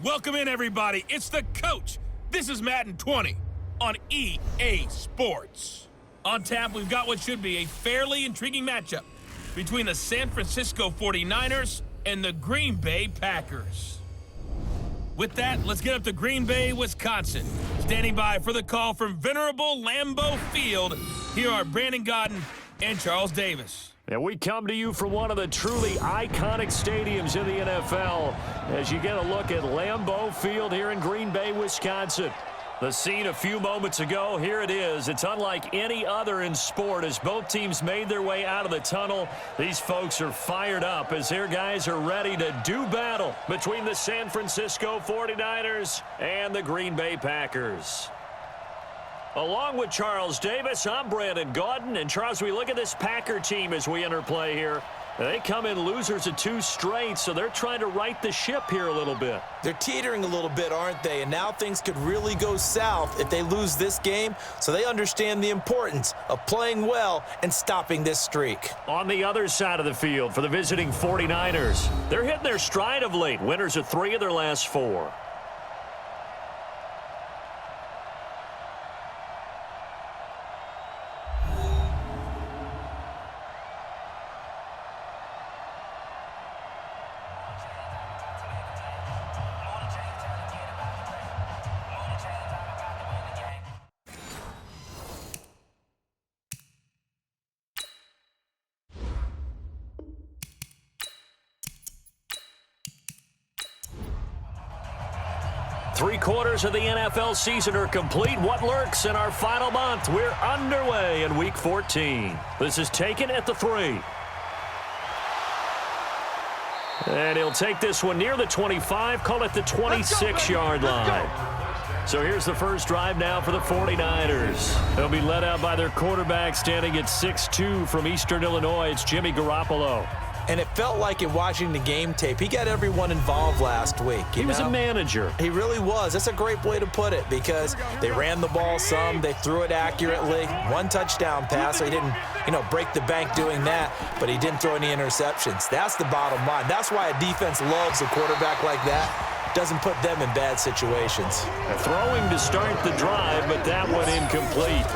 Welcome in, everybody. It's the coach. This is Madden 20 on EA Sports. On tap, we've got what should be a fairly intriguing matchup between the San Francisco 49ers and the Green Bay Packers. With that, let's get up to Green Bay, Wisconsin. Standing by for the call from venerable Lambeau Field, here are Brandon Gaudin and Charles Davis. And we come to you from one of the truly iconic stadiums in the NFL as you get a look at Lambeau Field here in Green Bay, Wisconsin. The scene a few moments ago, here it is. It's unlike any other in sport as both teams made their way out of the tunnel. These folks are fired up as their guys are ready to do battle between the San Francisco 49ers and the Green Bay Packers. Along with Charles Davis, I'm Brandon Gaudin. And Charles, we look at this Packer team as we enter play here. They come in losers of 2 straight, so they're trying to right the ship here a little bit. They're teetering a little bit, aren't they? And now things could really go south if they lose this game, so they understand the importance of playing well and stopping this streak. On the other side of the field for the visiting 49ers, they're hitting their stride of late. Winners of 3 of their last 4. Three-quarters of the NFL season are complete. What lurks in our final month? We're underway in Week 14. This is taken at the 3. And he'll take this one near the 25, call it the 26-yard line. So here's the first drive now for the 49ers. They'll be led out by their quarterback standing at 6'2" from Eastern Illinois. It's Jimmy Garoppolo. And it felt like in watching the game tape, he got everyone involved last week. He was a manager. He really was. That's a great way to put it because they ran the ball some, they threw it accurately. 1 touchdown pass, so he didn't, break the bank doing that, but he didn't throw any interceptions. That's the bottom line. That's why a defense loves a quarterback like that. Doesn't put them in bad situations. Throwing to start the drive, but that one incomplete.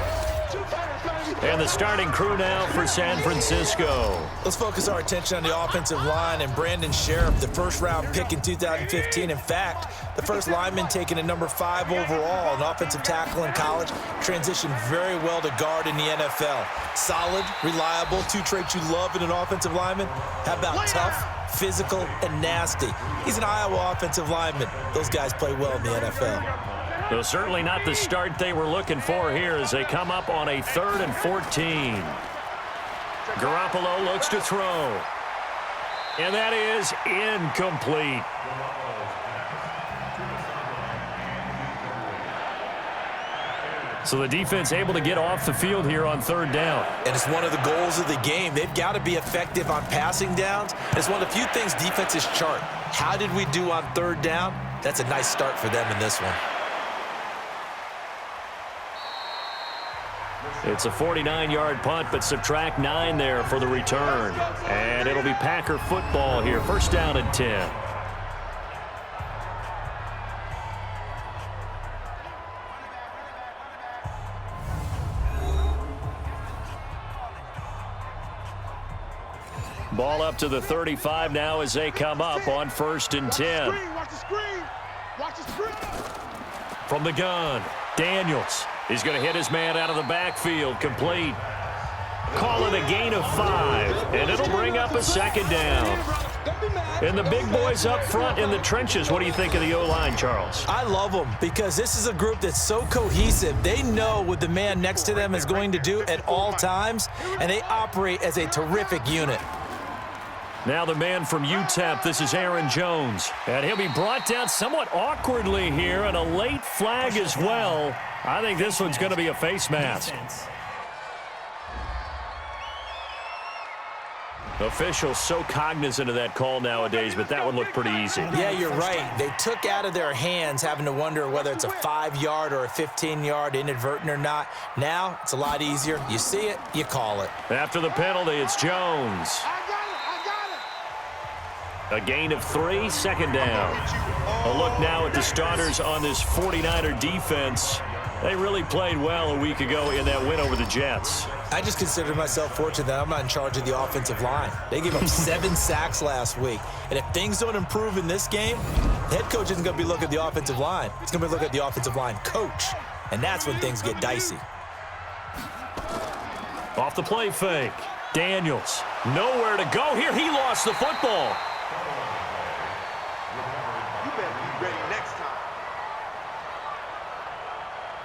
And the starting crew now for San Francisco. Let's focus our attention on the offensive line and Brandon Sheriff, the first-round pick in 2015. In fact, the first lineman taken at number 5 overall, an offensive tackle in college, transitioned very well to guard in the NFL. Solid, reliable, 2 traits you love in an offensive lineman. How about tough, physical, and nasty? He's an Iowa offensive lineman. Those guys play well in the NFL. Well, certainly not the start they were looking for here as they come up on a 3rd and 14. Garoppolo looks to throw. And that is incomplete. So the defense able to get off the field here on 3rd down. And it's one of the goals of the game. They've got to be effective on passing downs. It's one of the few things defenses chart. How did we do on 3rd down? That's a nice start for them in this one. It's a 49-yard punt, but subtract 9 there for the return. And it'll be Packer football here. First down and 10. Ball up to the 35 now as they come up on 1st and 10. Watch the screen. Watch the screen. From the gun, Daniels. He's going to hit his man out of the backfield, complete. Call it a gain of 5, and it'll bring up a 2nd down. And the big boys up front in the trenches. What do you think of the O-line, Charles? I love them because this is a group that's so cohesive. They know what the man next to them is going to do at all times, and they operate as a terrific unit. Now the man from UTEP, this is Aaron Jones. And he'll be brought down somewhat awkwardly here, and a late flag as well. I think this one's going to be a face mask. Officials so cognizant of that call nowadays, but that one looked pretty easy. Yeah, you're right. They took out of their hands having to wonder whether it's a 5-yard or a 15-yard inadvertent or not. Now it's a lot easier. You see it, you call it. After the penalty, it's Jones. A gain of 3, second down. A look now at the starters on this 49er defense. They really played well a week ago in that win over the Jets. I just consider myself fortunate that I'm not in charge of the offensive line. They gave up 7 sacks last week. And if things don't improve in this game, the head coach isn't going to be looking at the offensive line. He's going to be looking at the offensive line coach. And that's when things get dicey. Off the play fake. Daniels. Nowhere to go here. He lost the football. You better be ready next time.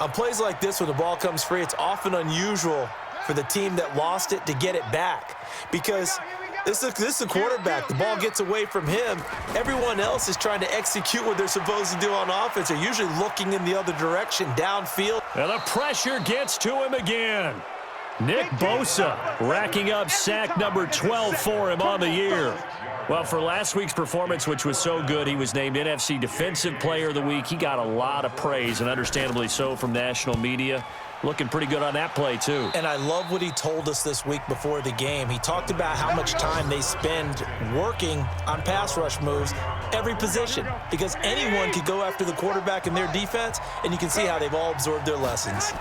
On plays like this, when the ball comes free, it's often unusual for the team that lost it to get it back. Because this is a quarterback. The ball gets away from him. Everyone else is trying to execute what they're supposed to do on offense. They're usually looking in the other direction, downfield. And the pressure gets to him again. Nick Bosa racking up sack number 12 for him on the year. Well, for last week's performance, which was so good, he was named NFC Defensive Player of the Week. He got a lot of praise, and understandably so, from national media. Looking pretty good on that play, too. And I love what he told us this week before the game. He talked about how much time they spend working on pass rush moves, every position, because anyone could go after the quarterback in their defense, and you can see how they've all absorbed their lessons.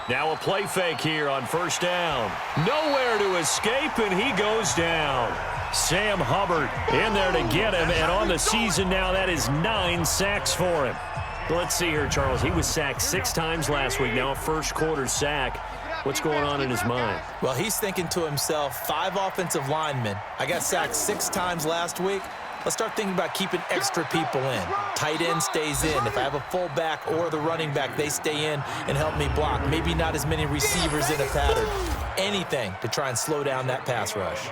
Now a play fake here on first down. Nowhere to escape, and he goes down. Sam Hubbard in there to get him, and on the season now, that is 9 sacks for him. Let's see here, Charles. He was sacked 6 times last week. Now a first quarter sack. What's going on in his mind? Well, he's thinking to himself, 5 offensive linemen. I got sacked 6 times last week. Let's start thinking about keeping extra people in. Tight end stays in. If I have a fullback or the running back, they stay in and help me block. Maybe not as many receivers in a pattern. Anything to try and slow down that pass rush.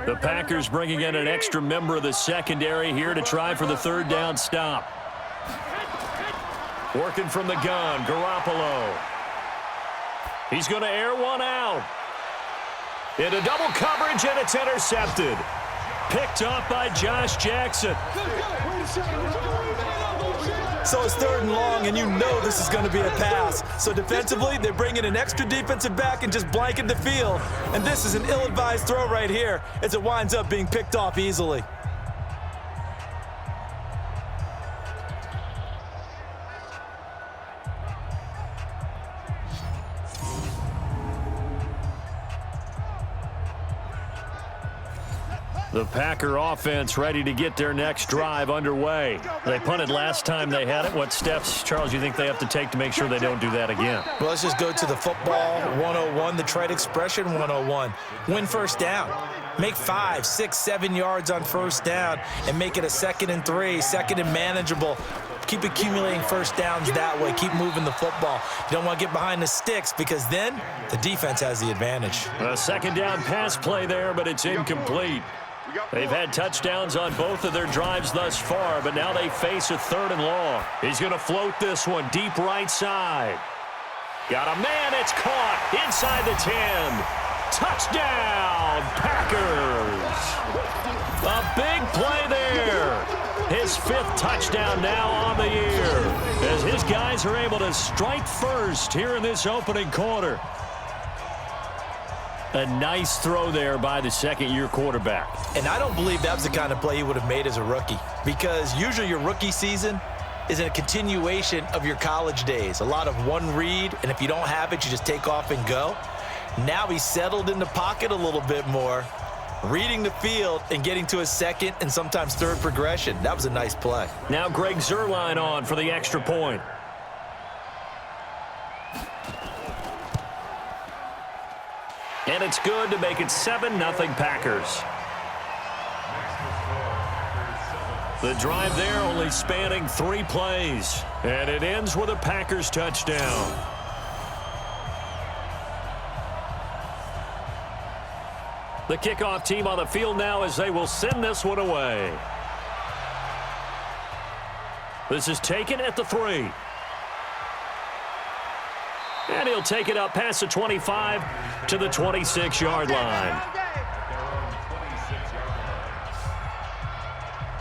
The Packers bringing in an extra member of the secondary here to try for the third down stop. Working from the gun, Garoppolo. He's going to air one out. Into double coverage, and it's intercepted. Picked off by Josh Jackson. So it's 3rd and long, and you know this is going to be a pass. So defensively, they're bringing an extra defensive back and just blanket the field. And this is an ill-advised throw right here as it winds up being picked off easily. The Packer offense ready to get their next drive underway. They punted last time they had it. What steps, Charles, you think they have to take to make sure they don't do that again? Well, let's just go to the football 101, the trade expression 101. Win first down. Make 5, 6, 7 yards on first down and make it a 2nd and 3, 2nd and manageable. Keep accumulating first downs that way. Keep moving the football. You don't want to get behind the sticks because then the defense has the advantage. A 2nd down pass play there, but it's incomplete. They've had touchdowns on both of their drives thus far, but now they face a 3rd and long. He's going to float this one deep right side. Got a man. It's caught inside the 10. Touchdown, Packers. A big play there. His 5th touchdown now on the year as his guys are able to strike first here in this opening quarter. A nice throw there by the 2nd-year quarterback. And I don't believe that was the kind of play he would have made as a rookie, because usually your rookie season is a continuation of your college days. A lot of one read, and if you don't have it, you just take off and go. Now he's settled in the pocket a little bit more, reading the field and getting to a 2nd and sometimes 3rd progression. That was a nice play. Now Greg Zuerlein on for the extra point. And it's good to make it 7-0 Packers. The drive there only spanning 3 plays. And it ends with a Packers touchdown. The kickoff team on the field now as they will send this one away. This is taken at the 3. And he'll take it up past the 25 to the 26-yard line.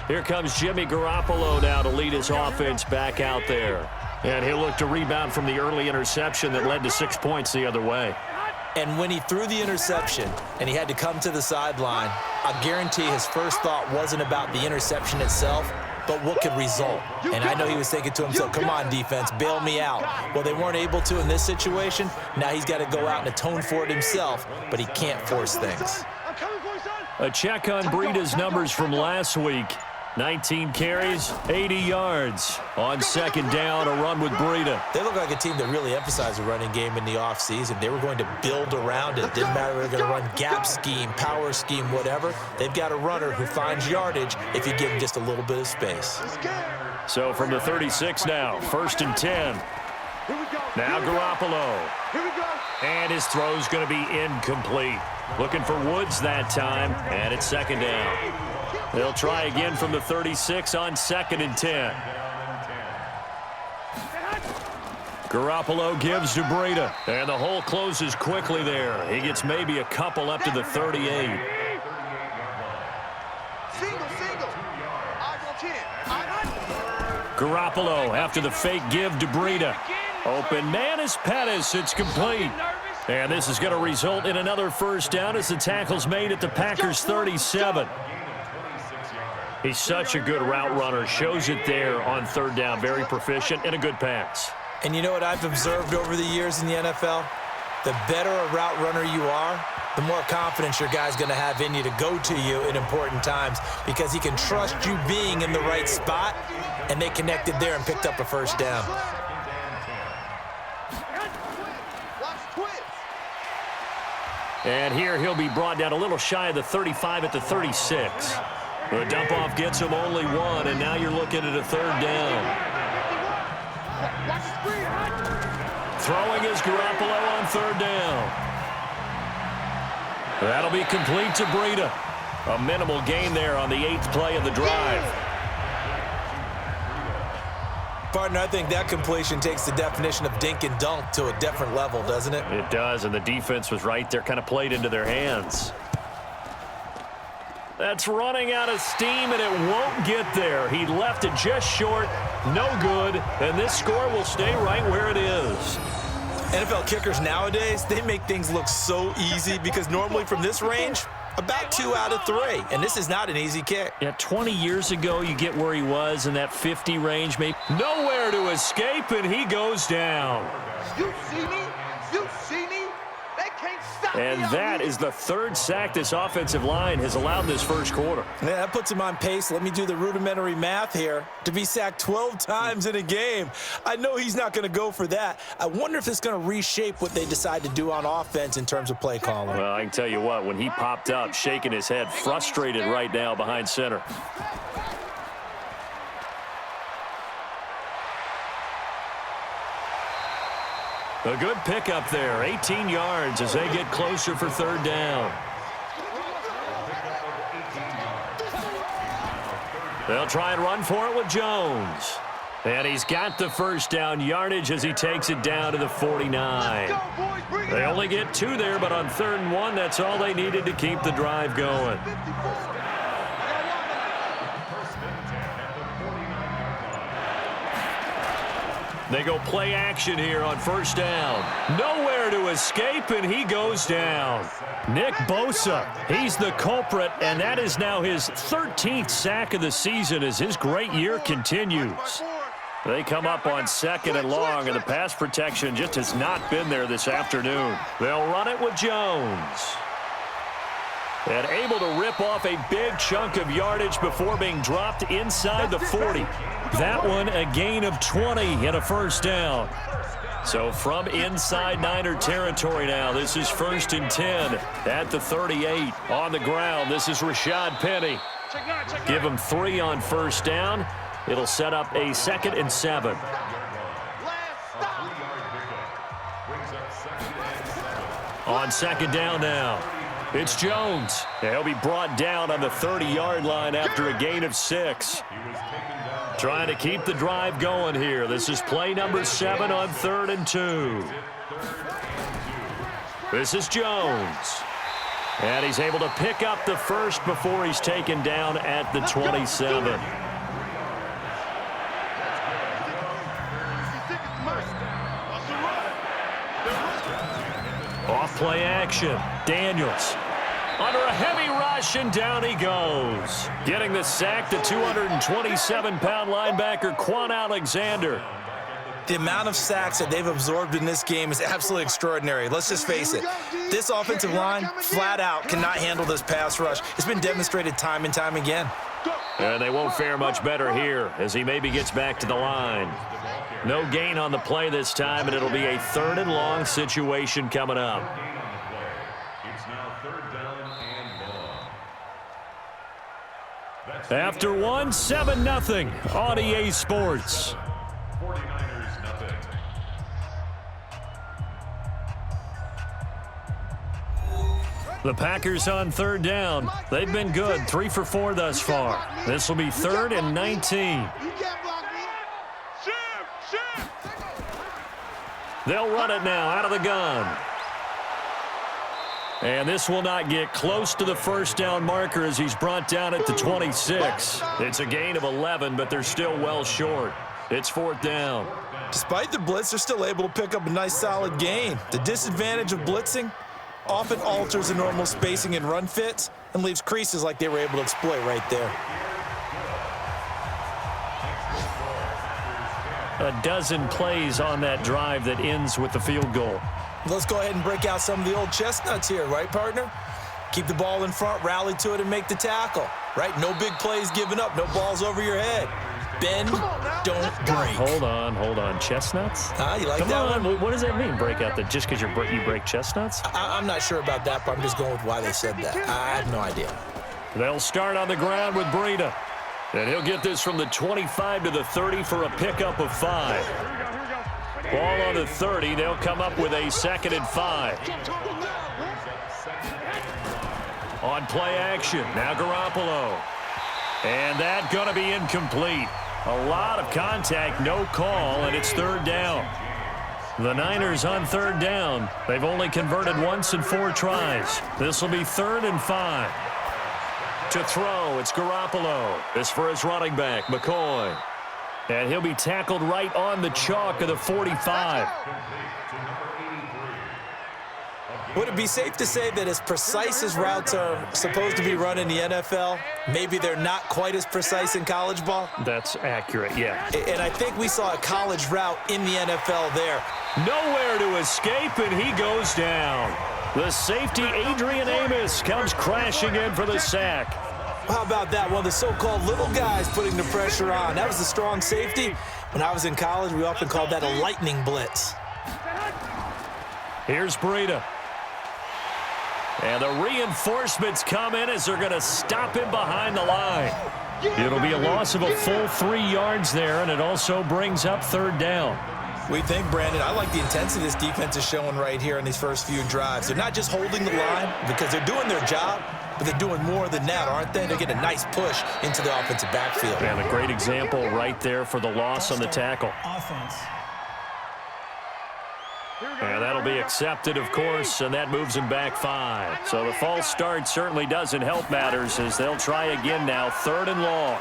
Here comes Jimmy Garoppolo now to lead his offense back out there. And he'll look to rebound from the early interception that led to 6 points the other way. And when he threw the interception and he had to come to the sideline, I guarantee his first thought wasn't about the interception itself, but what could result. And I know he was thinking to himself, come on, defense, bail me out. Well, they weren't able to in this situation. Now he's got to go out and atone for it himself, but he can't force things. A check on Breida's numbers from last week. 19 carries, 80 yards. On second down, a run with Breida. They look like a team that really emphasized the running game in the offseason. They were going to build around it. Didn't matter if they were going to run gap scheme, power scheme, whatever. They've got a runner who finds yardage if you give him just a little bit of space. So from the 36 now, 1st and 10. Now Garoppolo. And his throw's going to be incomplete. Looking for Woods that time, and it's second down. They'll try again from the 36 on 2nd and 10. Garoppolo gives to Breida, and the hole closes quickly there. He gets maybe a couple up to the 38. Garoppolo after the fake give to Breida. Open man is Pettis. It's complete. And this is going to result in another first down as the tackle's made at the Packers' 37. He's such a good route runner. Shows it there on 3rd down. Very proficient and a good pass. And you know what I've observed over the years in the NFL? The better a route runner you are, the more confidence your guy's going to have in you to go to you in important times because he can trust you being in the right spot, and they connected there and picked up a first down. And here he'll be brought down a little shy of the 35 at the 36. The dump-off gets him only one, and now you're looking at a 3rd down. Throwing is Garoppolo on 3rd down. That'll be complete to Breida. A minimal gain there on the 8th play of the drive. Partner, I think that completion takes the definition of dink and dunk to a different level, doesn't it? It does, and the defense was right there, kind of played into their hands. That's running out of steam, and it won't get there. He left it just short, no good, and this score will stay right where it is. NFL kickers nowadays, they make things look so easy because normally from this range, about 2 out of 3, and this is not an easy kick. Yeah, 20 years ago, you get where he was in that 50 range. Maybe nowhere to escape, and he goes down. You see me? You see me? They can't stop me. And that is the 3rd sack this offensive line has allowed this first quarter. Yeah, that puts him on pace. Let me do the rudimentary math here. To be sacked 12 times in a game, I know he's not going to go for that. I wonder if it's going to reshape what they decide to do on offense in terms of play calling. Well, I can tell you what, when he popped up, shaking his head, frustrated right now behind center. A good pickup there, 18 yards as they get closer for 3rd down. They'll try and run for it with Jones. And he's got the first down yardage as he takes it down to the 49. They only get 2 there, but on 3rd and 1, that's all they needed to keep the drive going. They go play action here on 1st down. Nowhere to escape, and he goes down. Nick Bosa, he's the culprit, and that is now his 13th sack of the season as his great year continues. They come up on 2nd and long, and the pass protection just has not been there this afternoon. They'll run it with Jones. And able to rip off a big chunk of yardage before being dropped inside the 40. That one a gain of 20 and a first down. So from inside Niner territory now, this is 1st and 10 at the 38. On the ground, this is Rashad Penny. Give him 3 on 1st down. It'll set up a 2nd and 7. On 2nd down now. It's Jones. He'll be brought down on the 30-yard line after a gain of 6. Trying to keep the drive going here. This is play number 7 on 3rd and 2. This is Jones. And he's able to pick up the first before he's taken down at the 27. Off play action. Daniels under a heavy rush, and down he goes. Getting the sack, the 227-pound linebacker, Quan Alexander. The amount of sacks that they've absorbed in this game is absolutely extraordinary. Let's just face it. This offensive line, flat out, cannot handle this pass rush. It's been demonstrated time and time again. And they won't fare much better here as he maybe gets back to the line. No gain on the play this time, and it'll be a 3rd and long situation coming up. After one, 7-0 on EA Sports. The Packers on 3rd down. They've been good, 3 for 4 thus far. This will be 3rd and 19. They'll run it now out of the gun. And this will not get close to the first down marker as he's brought down at the 26. It's a gain of 11, but they're still well short. It's 4th down. Despite the blitz, they're still able to pick up a nice solid gain. The disadvantage of blitzing often alters the normal spacing and run fits and leaves creases like they were able to exploit right there. A dozen plays on that drive that ends with the field goal. Let's go ahead and break out some of the old chestnuts here, right, partner? Keep the ball in front, rally to it, and make the tackle, right? No big plays given up, no balls over your head. Bend, don't break. Hold on. Chestnuts? You like Come that on. one? What does that mean, break out? Just because you break chestnuts? I'm not sure about that, but I'm just going with why they said that. I have no idea. They'll start on the ground with Breida. And he'll get this from the 25 to the 30 for a pickup of 5. Ball on the 30. They'll come up with a 2nd and 5. On play action. Now Garoppolo. And that's going to be incomplete. A lot of contact, no call, and it's 3rd down. The Niners on 3rd down. They've only converted once in 4 tries. This will be 3rd and 5. To throw, it's Garoppolo. This for his running back, McCoy. And he'll be tackled right on the chalk of the 45. Would it be safe to say that as precise as routes are supposed to be run in the NFL, maybe they're not quite as precise in college ball? That's accurate, yeah. And I think we saw a college route in the NFL there. Nowhere to escape, and he goes down. The safety, Adrian Amos, comes crashing in for the sack. How about that? One of the so-called little guys putting the pressure on. That was the strong safety. When I was in college, we often called that a lightning blitz. Here's Breida. And the reinforcements come in as they're going to stop him behind the line. It'll be a loss of a full 3 yards there, and it also brings up 3rd down. We think, Brandon, I like the intensity this defense is showing right here in these first few drives. They're not just holding the line because they're doing their job, but they're doing more than that, aren't they? They're getting a nice push into the offensive backfield. And a great example right there for the loss on the tackle. Offense. And that'll be accepted, of course, and that moves him back 5. So the false start certainly doesn't help matters as they'll try again now, 3rd and long.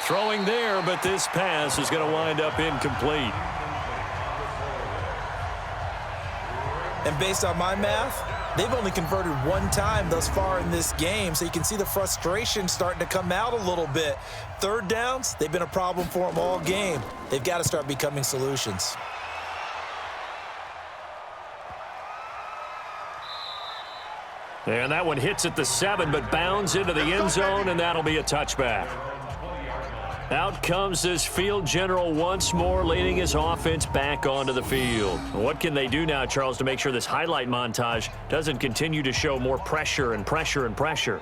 Throwing there, but this pass is going to wind up incomplete. And based on my math, they've only converted 1 time thus far in this game, so you can see the frustration starting to come out a little bit. 3rd downs, they've been a problem for them all game. They've got to start becoming solutions. And that one hits at the 7, but bounds into the end zone, and that'll be a touchback. Out comes this field general once more, leading his offense back onto the field. What can they do now, Charles, to make sure this highlight montage doesn't continue to show more pressure and pressure and pressure?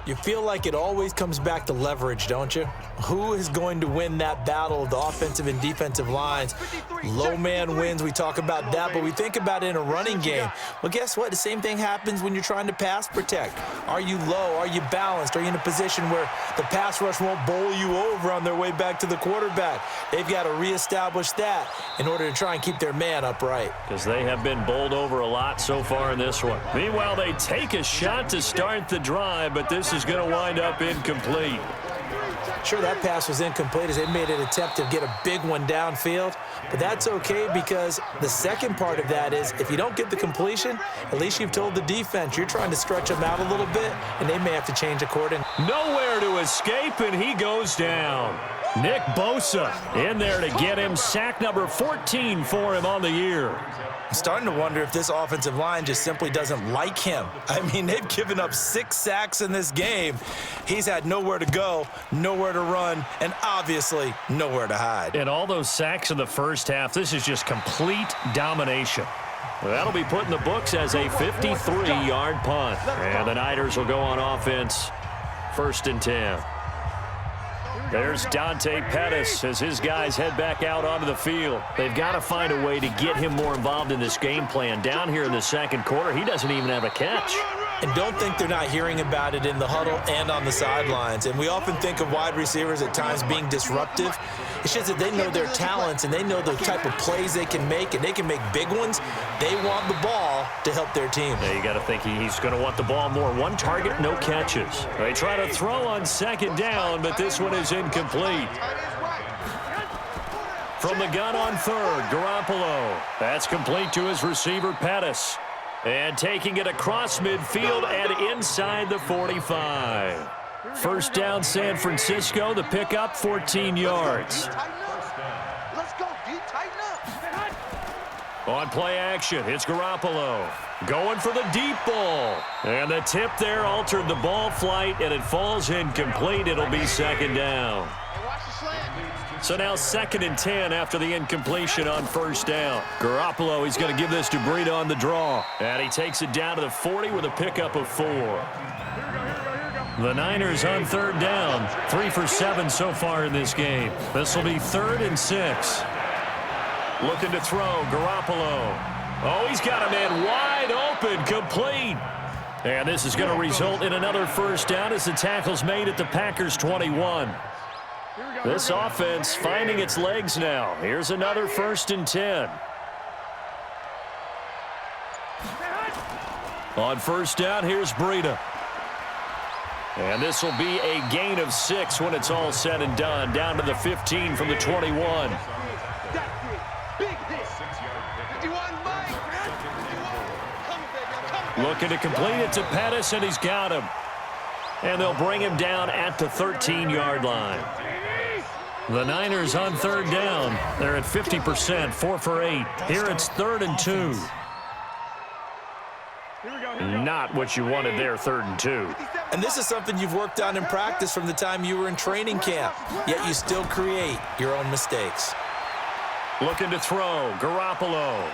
You feel like it always comes back to leverage, don't you? Who is going to win that battle of the offensive and defensive lines? Low man wins. We talk about that, but we think about it in a running game. Well, guess what? The same thing happens when you're trying to pass protect. Are you low? Are you balanced? Are you in a position where the pass rush won't bowl you over on their way back to the quarterback? They've got to reestablish that in order to try and keep their man upright. Because they have been bowled over a lot so far in this one. Meanwhile, they take a shot to start the drive, but this is going to wind up incomplete. Sure, that pass was incomplete as they made an attempt to get a big one downfield, but that's okay because the second part of that is if you don't get the completion, at least you've told the defense you're trying to stretch them out a little bit, and they may have to change according. Nowhere to escape, and he goes down. Nick Bosa in there to get him sack number 14 for him on the year. I'm starting to wonder if this offensive line just simply doesn't like him. I mean, they've given up 6 sacks in this game. He's had nowhere to go, nowhere to run, and obviously nowhere to hide. And all those sacks in the first half, this is just complete domination. That'll be put in the books as a 53-yard punt. And the Niners will go on offense, 1st and 10. There's Dante Pettis as his guys head back out onto the field. They've got to find a way to get him more involved in this game plan. Down here in the second quarter, he doesn't even have a catch. And don't think they're not hearing about it in the huddle and on the sidelines. And we often think of wide receivers at times being disruptive. It's just that they know their talents and they know the type of plays they can make, and they can make big ones. They want the ball to help their team. Yeah, you got to think he's going to want the ball more. 1 target, no catches. They try to throw on 2nd down, but this one is incomplete. From the gun on 3rd, Garoppolo. That's complete to his receiver, Pettis. And taking it across midfield and inside the 45. 1st down, San Francisco. The pickup, 14 yards. Let's go, D. Tighten up. On play action, it's Garoppolo. Going for the deep ball. And the tip there altered the ball flight, and it falls incomplete. It'll be 2nd down. So now 2nd and 10 after the incompletion on 1st down. Garoppolo, he's going to give this to Breida on the draw. And he takes it down to the 40 with a pickup of 4. The Niners on 3rd down. 3 for 7 so far in this game. This will be 3rd and 6. Looking to throw, Garoppolo. Oh, he's got a man wide open, complete. And this is going to result in another 1st down as the tackle's made at the Packers' 21. This offense finding its legs now. Here's another 1st and 10. On 1st down, here's Breida. And this will be a gain of 6 when it's all said and done. Down to the 15 from the 21. Looking to complete it to Pettis, and he's got him. And they'll bring him down at the 13-yard line. The Niners on 3rd down. They're at 50%, 4 for 8. Here it's 3rd and 2. Not what you wanted there, 3rd and 2. And this is something you've worked on in practice from the time you were in training camp, yet you still create your own mistakes. Looking to throw, Garoppolo.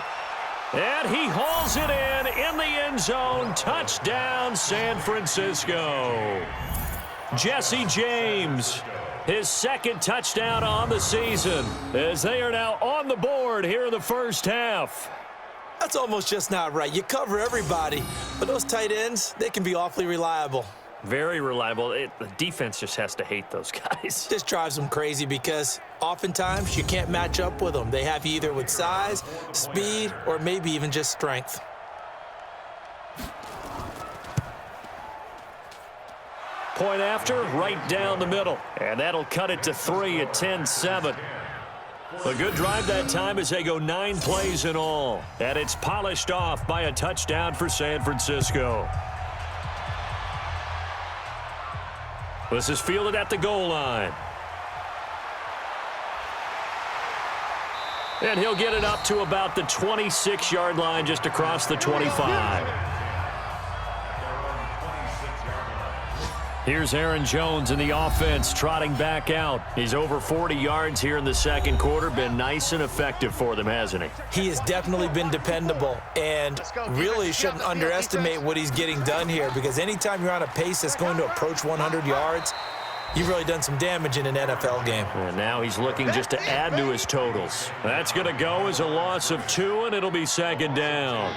And he hauls it in the end zone. Touchdown, San Francisco. Jesse James, his 2nd touchdown on the season, as they are now on the board here in the 1st half. That's almost just not right. You cover everybody, but those tight ends, they can be awfully reliable. Very reliable. The defense just has to hate those guys. This drives them crazy because oftentimes you can't match up with them. They have you either with size, speed, or maybe even just strength. Point after, right down the middle. And that'll cut it to 3 at 10-7. A good drive that time as they go 9 plays in all. And it's polished off by a touchdown for San Francisco. This is fielded at the goal line. And he'll get it up to about the 26-yard line, just across the 25. Here's Aaron Jones in the offense trotting back out. He's over 40 yards here in the second quarter. Been nice and effective for them, hasn't he? He has definitely been dependable, and really shouldn't underestimate what he's getting done here, because anytime you're on a pace that's going to approach 100 yards, you've really done some damage in an NFL game. And now he's looking just to add to his totals. That's going to go as a loss of 2, and it'll be second down.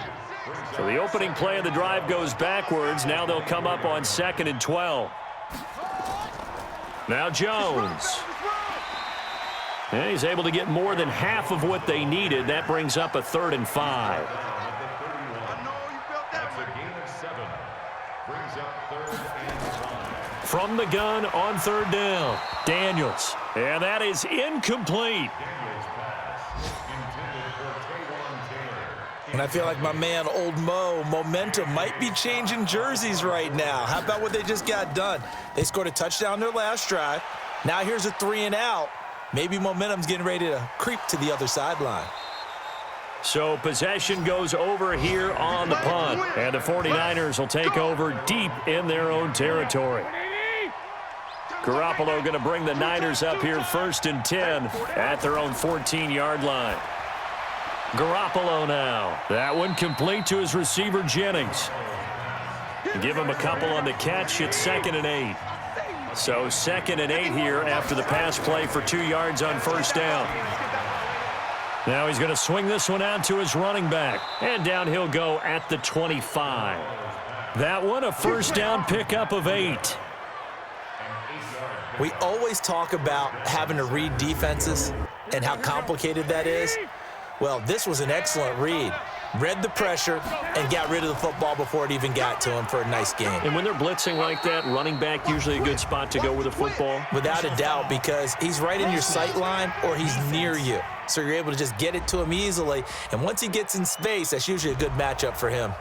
So the opening play of the drive goes backwards. Now they'll come up on 2nd and 12. Now Jones. And he's able to get more than half of what they needed. That brings up a 3rd and 5. From the gun on 3rd down, Daniels. And that is incomplete. And I feel like my man, Old Mo, momentum might be changing jerseys right now. How about what they just got done? They scored a touchdown their last drive. Now here's a 3 and out. Maybe momentum's getting ready to creep to the other sideline. So possession goes over here on the punt. And the 49ers will take over deep in their own territory. Garoppolo going to bring the Niners up here 1st and 10 at their own 14-yard line. Garoppolo now. That one complete to his receiver, Jennings. Give him a couple on the catch. It's 2nd and 8. So 2nd and 8 here after the pass play for 2 yards on 1st down. Now he's going to swing this one out to his running back. And down he'll go at the 25. That one a 1st down pickup of 8. We always talk about having to read defenses and how complicated that is. Well, this was an excellent read. Read the pressure and got rid of the football before it even got to him for a nice game. And when they're blitzing like that, running back usually a good spot to go with the football? Without a doubt, because he's right in your sight line or he's near you. So you're able to just get it to him easily. And once he gets in space, that's usually a good matchup for him.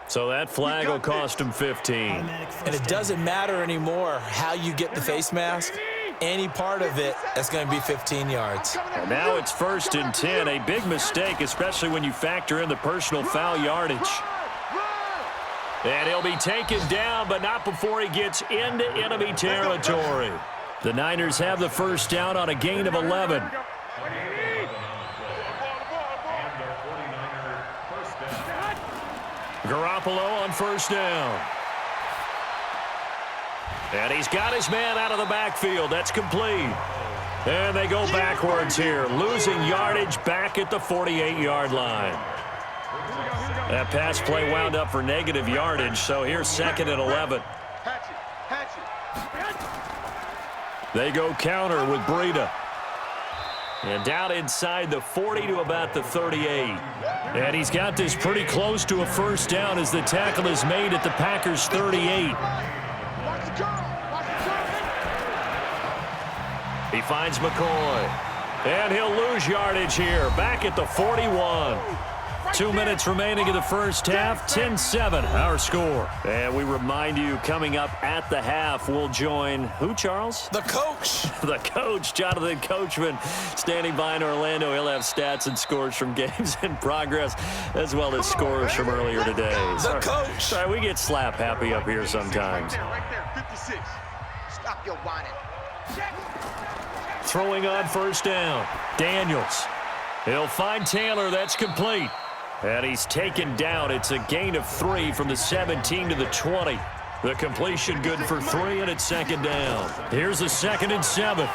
So that flag will cost him 15. And it doesn't matter anymore how you get the face mask. Any part of it, that's going to be 15 yards. And now it's 1st and 10. A big mistake, especially when you factor in the personal foul yardage. And he'll be taken down, but not before he gets into enemy territory. The Niners have the 1st down on a gain of 11. Garoppolo on 1st down. And he's got his man out of the backfield. That's complete. And they go backwards here, losing yardage back at the 48-yard line. That pass play wound up for negative yardage, so here's 2nd and 11. They go counter with Breida. And down inside the 40 to about the 38. And he's got this pretty close to a 1st down as the tackle is made at the Packers' 38. He finds McCoy. And he'll lose yardage here. Back at the 41. 2 minutes remaining in the first half. 10-7 our score. And we remind you, coming up at the half, we'll join who, Charles? The coach. The coach, Jonathan Coachman, standing by in Orlando. He'll have stats and scores from games in progress, as well as scores from earlier today. The coach. Sorry, we get slap happy up here sometimes. Right there, 56. Stop your whining. Throwing on 1st down. Daniels. He'll find Taylor. That's complete. And he's taken down. It's a gain of 3 from the 17 to the 20. The completion good for 3, and it's 2nd down. Here's the 2nd and 7.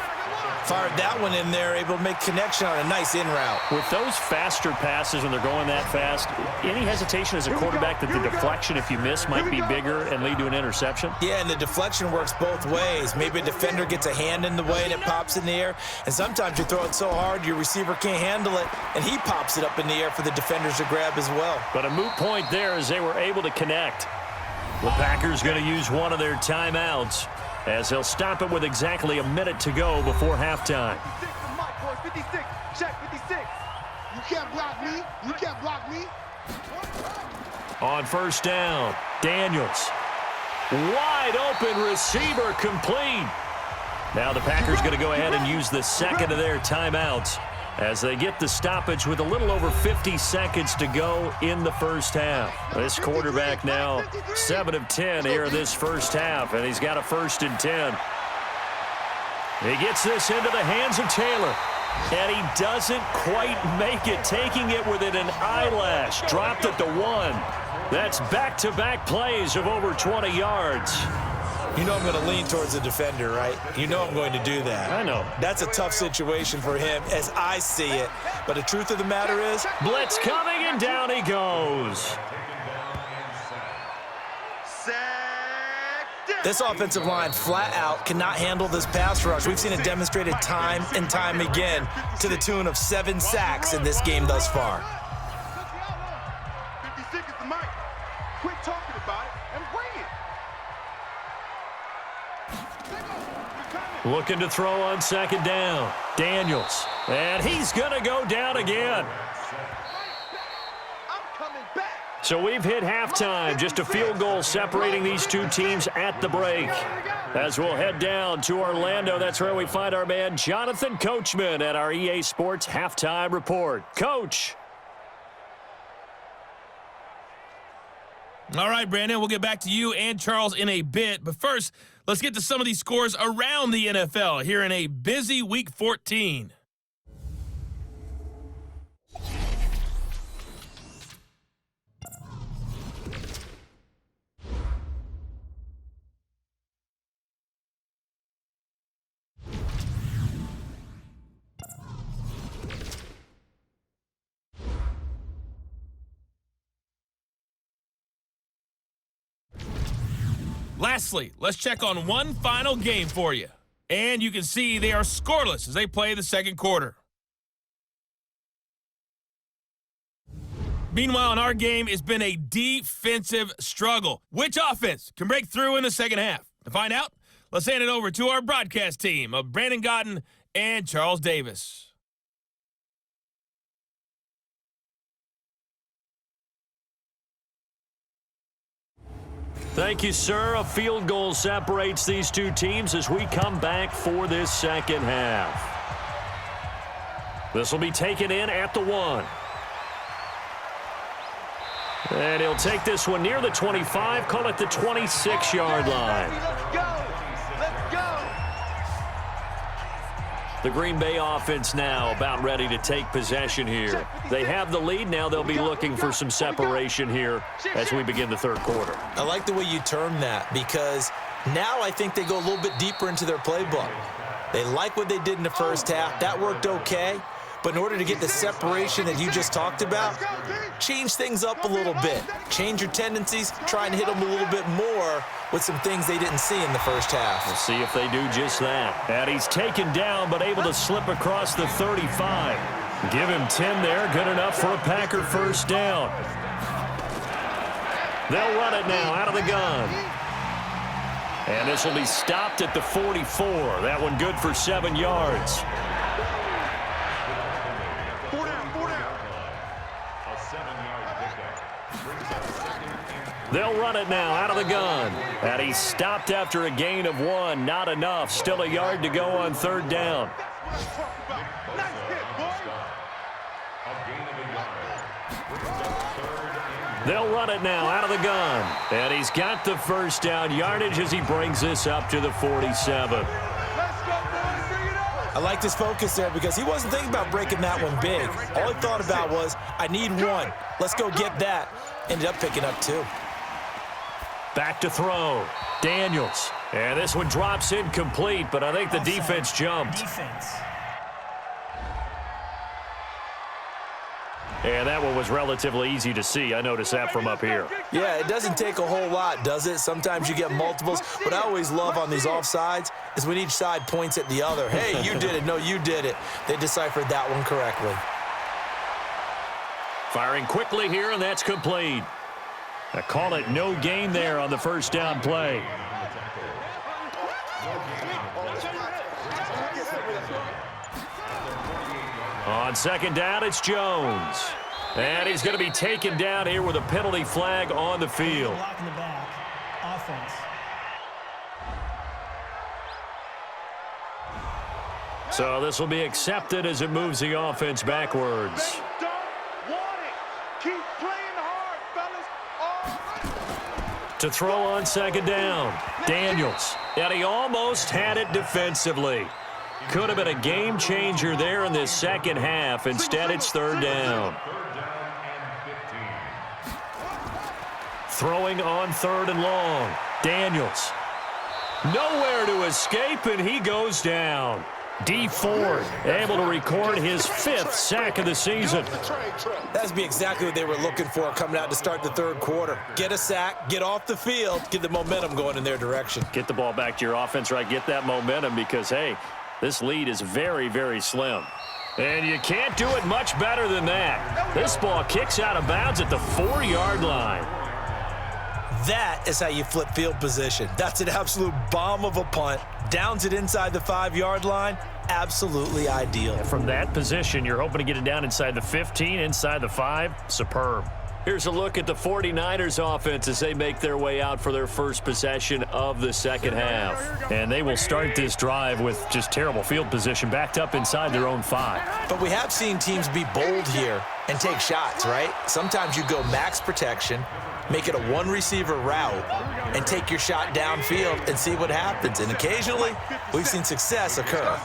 Fired that one in there, able to make connection on a nice in route. With those faster passes when they're going that fast, any hesitation as a quarterback that the deflection, if you miss, might be bigger and lead to an interception? Yeah, and the deflection works both ways. Maybe a defender gets a hand in the way and it pops in the air. And sometimes you throw it so hard your receiver can't handle it, and he pops it up in the air for the defenders to grab as well. But a moot point there as they were able to connect. The Packers going to use one of their timeouts, as they'll stop it with exactly a minute to go before halftime. 56, check 56. You can't block me. You can't block me. On 1st down, Daniels. Wide open receiver complete. Now the Packers going to go ahead and use the 2nd of their timeouts as they get the stoppage with a little over 50 seconds to go in the first half. This quarterback now 7 of 10 here in this first half, and he's got a 1st and 10. He gets this into the hands of Taylor, and he doesn't quite make it, taking it within an eyelash. Dropped at the 1. That's back-to-back plays of over 20 yards. You know I'm going to lean towards the defender, right? You know I'm going to do that. I know. That's a tough situation for him as I see it. But the truth of the matter is, blitz coming, and down he goes. this offensive line flat out cannot handle this pass rush. We've seen it demonstrated time and time again to the tune of 7 sacks in this game thus far. 56 is the mic. Quit talking about it and bring it. Looking to throw on 2nd down. Daniels. And he's going to go down again. I'm coming back. So we've hit halftime. Just a field goal separating these two teams at the break. As we'll head down to Orlando, that's where we find our man Jonathan Coachman at our EA Sports Halftime Report. Coach. All right, Brandon, we'll get back to you and Charles in a bit. But first, let's get to some of these scores around the NFL here in a busy Week 14. Lastly, let's check on one final game for you. And you can see they are scoreless as they play the second quarter. Meanwhile, in our game, it's been a defensive struggle. Which offense can break through in the second half? To find out, let's hand it over to our broadcast team of Brandon Gaudin and Charles Davis. Thank you, sir. A field goal separates these two teams as we come back for this second half. This will be taken in at the 1. And he'll take this one near the 25, call it the 26-yard line. Let's go. Let's go. The Green Bay offense now about ready to take possession here. They have the lead. Now they'll be looking for some separation here as we begin the third quarter. I like the way you term that because now I think they go a little bit deeper into their playbook. They like what they did in the first half. That worked okay. But in order to get the separation that you just talked about, change things up a little bit. Change your tendencies, try and hit them a little bit more with some things they didn't see in the first half. We'll see if they do just that. And he's taken down, but able to slip across the 35. Give him 10 there, good enough for a Packer first down. They'll run it now out of the gun. And this will be stopped at the 44. That one good for 7 yards. They'll run it now out of the gun. And he's stopped after a gain of 1. Not enough. Still a yard to go on 3rd down. They'll run it now out of the gun. And he's got the first down yardage as he brings this up to the 47. I like his focus there because he wasn't thinking about breaking that one big. All he thought about was, I need 1. Let's go get that. Ended up picking up 2. Back to throw. Daniels. And this one drops incomplete, but I think the defense jumped. And that one was relatively easy to see. I noticed that from up here. Yeah, it doesn't take a whole lot, does it? Sometimes you get multiples. What I always love on these offsides is when each side points at the other. Hey, you did it. No, you did it. They deciphered that one correctly. Firing quickly here, and that's complete. I call it no gain there on the first down play. On 2nd down, it's Jones. And he's going to be taken down here with a penalty flag on the field. Block in the back. Offense. So this will be accepted as it moves the offense backwards. They don't want it. Keep playing hard, fellas. To throw on second down, Daniels. And he almost had it defensively. Could have been a game changer there in this second half. Instead, it's third down. Throwing on third and long, Daniels. Nowhere to escape, and he goes down. Dee Ford able to record his 5th sack of the season. That'd be exactly what they were looking for coming out to start the third quarter. Get a sack, get off the field, get the momentum going in their direction. Get the ball back to your offense, right? Get that momentum because, hey, this lead is very, very slim. And you can't do it much better than that. This ball kicks out of bounds at the 4-yard line. That is how you flip field position. That's an absolute bomb of a punt. Downs it inside the 5-yard line. Absolutely ideal. From that position, you're hoping to get it down inside the 15, inside the 5. Superb. Here's a look at the 49ers offense as they make their way out for their first possession of the second half. And they will start this drive with just terrible field position, backed up inside their own 5. But we have seen teams be bold here and take shots, right? Sometimes you go max protection, make it a one-receiver route, and take your shot downfield and see what happens. And occasionally, we've seen success occur.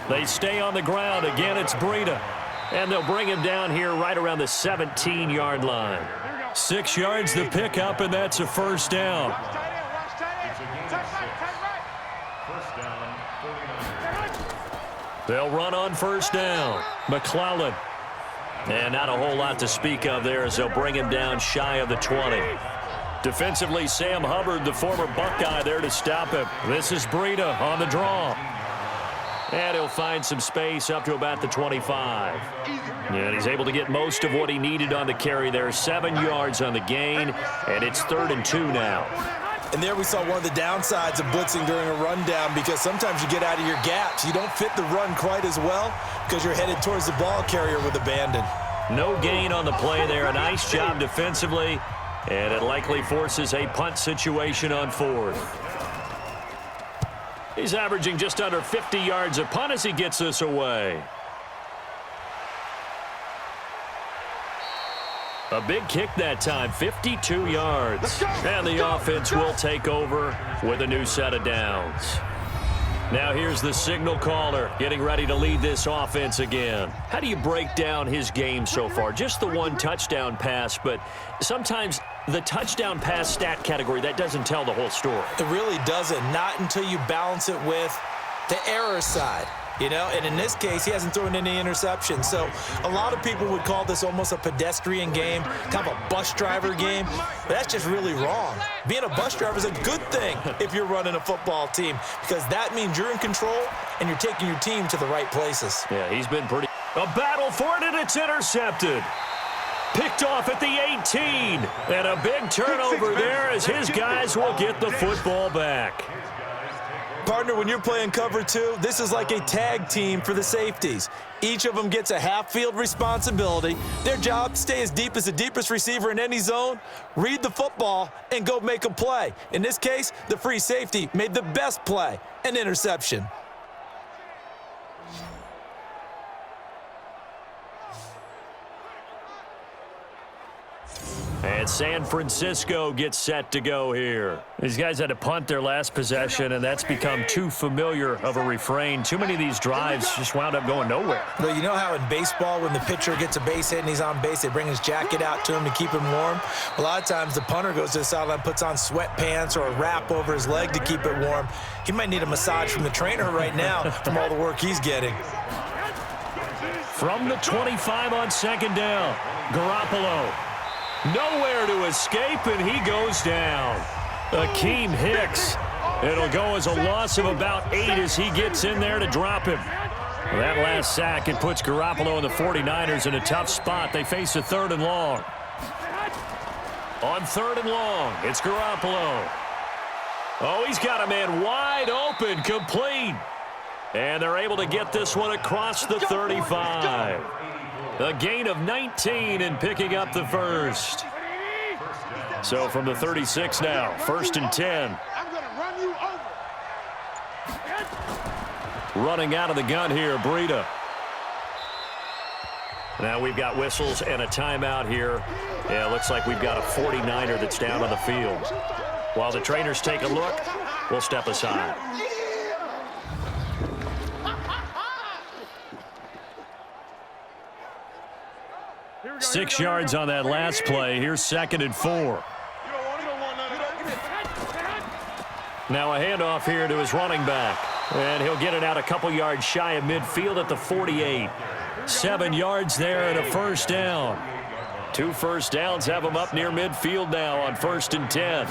They stay on the ground. Again, it's Breida. And they'll bring him down here right around the 17-yard line. 6 yards the pickup, and that's a first down. They'll run on first down. McClellan. And not a whole lot to speak of there as they'll bring him down shy of the 20. Defensively, Sam Hubbard, the former Buckeye, there to stop him. This is Breida on the draw. And he'll find some space up to about the 25. And he's able to get most of what he needed on the carry there. 7 yards on the gain, and it's 3rd and 2 now. And there we saw one of the downsides of blitzing during a rundown because sometimes you get out of your gaps. You don't fit the run quite as well because you're headed towards the ball carrier with abandon. No gain on the play there. A nice job defensively, and it likely forces a punt situation on 4th. He's averaging just under 50 yards a punt as he gets this away. A big kick that time, 52 yards. And the offense will take over with a new set of downs. Now here's the signal caller getting ready to lead this offense again. How do you break down his game so far? Just the one touchdown pass, but sometimes the touchdown pass stat category, that doesn't tell the whole story. It really doesn't, not until you balance it with the error side. You know, and in this case, he hasn't thrown any interceptions. So a lot of people would call this almost a pedestrian game, kind of a bus driver game. But that's just really wrong. Being a bus driver is a good thing if you're running a football team because that means you're in control and you're taking your team to the right places. Yeah, he's been pretty. A battle for it, and it's intercepted. Picked off at the 18. And a big turnover there as his guys will get the football back. Partner, when you're playing cover 2, this is like a tag team for the safeties. Each of them gets a half-field responsibility. Their job, stay as deep as the deepest receiver in any zone, read the football, and go make a play. In this case, the free safety made the best play, an interception. And San Francisco gets set to go here. These guys had to punt their last possession, and that's become too familiar of a refrain. Too many of these drives just wound up going nowhere. Well, you know how in baseball, when the pitcher gets a base hit and he's on base, they bring his jacket out to him to keep him warm? A lot of times the punter goes to the sideline, puts on sweatpants or a wrap over his leg to keep it warm. He might need a massage from the trainer right now from all the work he's getting. From the 25 on second down, Garoppolo. Nowhere to escape, and he goes down. Akeem Hicks. It'll go as a loss of about 8 as he gets in there to drop him. That last sack, it puts Garoppolo and the 49ers in a tough spot. They face a 3rd and long. On 3rd and long, it's Garoppolo. Oh, he's got a man wide open, complete. And they're able to get this one across the 35. A gain of 19 and picking up the first. So from the 36 now, 1st and 10. I'm going to run you over. running out of the gun here, Breida. Now we've got whistles and a timeout here. Yeah, it looks like we've got a 49er that's down on the field. While the trainers take a look, we'll step aside. Six yards on that last play. Here's 2nd and 4. Now a handoff here to his running back. And he'll get it out a couple yards shy of midfield at the 48. 7 yards there and a first down. 2 first downs have him up near midfield now on 1st and 10.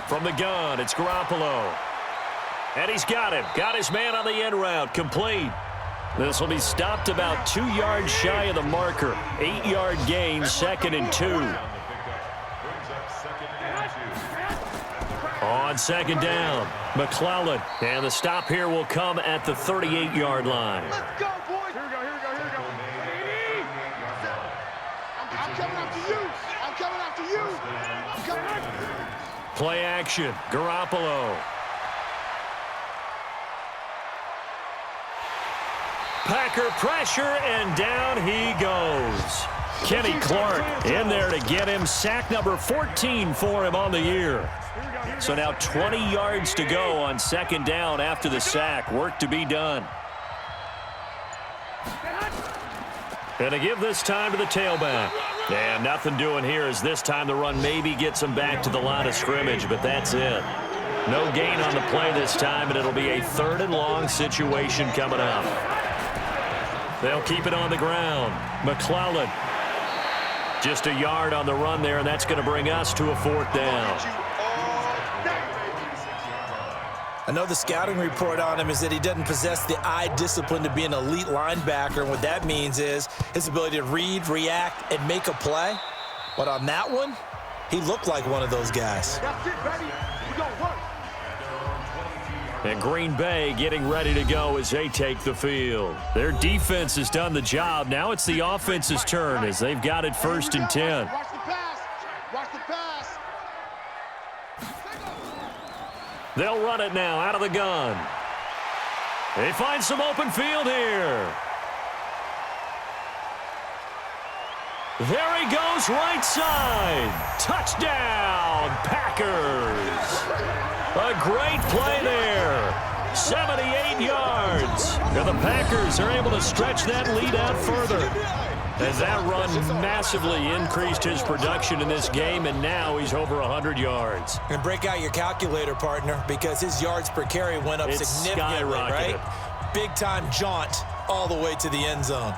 From the gun, it's Garoppolo. And he's got him. Got his man on the end route. Complete. This will be stopped about 2 yards shy of the marker. 8-yard gain, 2nd and 2. On 2nd down, McClellan. And the stop here will come at the 38-yard line. Let's go, boys. Here we go. I'm coming after you. I'm coming after you. Play action, Garoppolo. Packer pressure, and down he goes. Kenny Clark in there to get him. Sack number 14 for him on the year. So now 20 yards to go on 2nd down after the sack. Work to be done. And to give this time to the tailback. And nothing doing here as this time the run maybe gets him back to the line of scrimmage, but that's it. No gain on the play this time, and it'll be a 3rd and long situation coming up. They'll keep it on the ground. McClellan. Just a yard on the run there, and that's going to bring us to a 4th down. I know the scouting report on him is that he doesn't possess the eye discipline to be an elite linebacker. And what that means is his ability to read, react, and make a play. But on that one, he looked like one of those guys. That's it, baby. We gonna work. And Green Bay getting ready to go as they take the field. Their defense has done the job. Now it's the offense's turn as they've got it 1st and 10. Watch the pass. Watch the pass. They'll run it now out of the gun. They find some open field here. There he goes, right side. Touchdown, Packers. A great play there. 78 yards. And the Packers are able to stretch that lead out further. As that run massively increased his production in this game, and now he's over 100 yards. And break out your calculator, partner, because his yards per carry went up significantly, right? Big-time jaunt all the way to the end zone.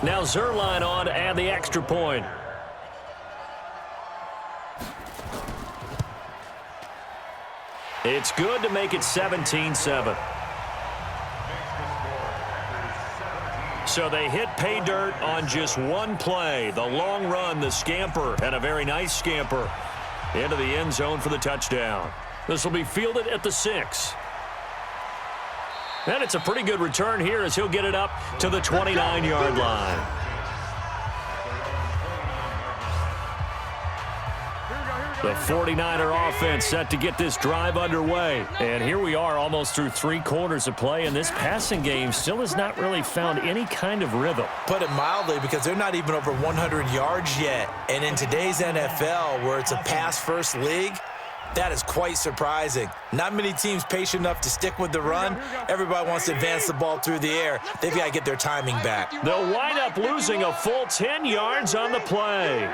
Now Zuerlein on to add the extra point. It's good to make it 17-7. So they hit pay dirt on just one play. The long run, the scamper, and a very nice scamper into the end zone for the touchdown. This will be fielded at the 6. And it's a pretty good return here as he'll get it up to the 29-yard line. The 49er offense set to get this drive underway. And here we are almost through 3 quarters of play, and this passing game still has not really found any kind of rhythm. Put it mildly, because they're not even over 100 yards yet. And in today's NFL, where it's a pass-first league, that is quite surprising. Not many teams patient enough to stick with the run. Everybody wants to advance the ball through the air. They've got to get their timing back. They'll wind up losing a full 10 yards on the play.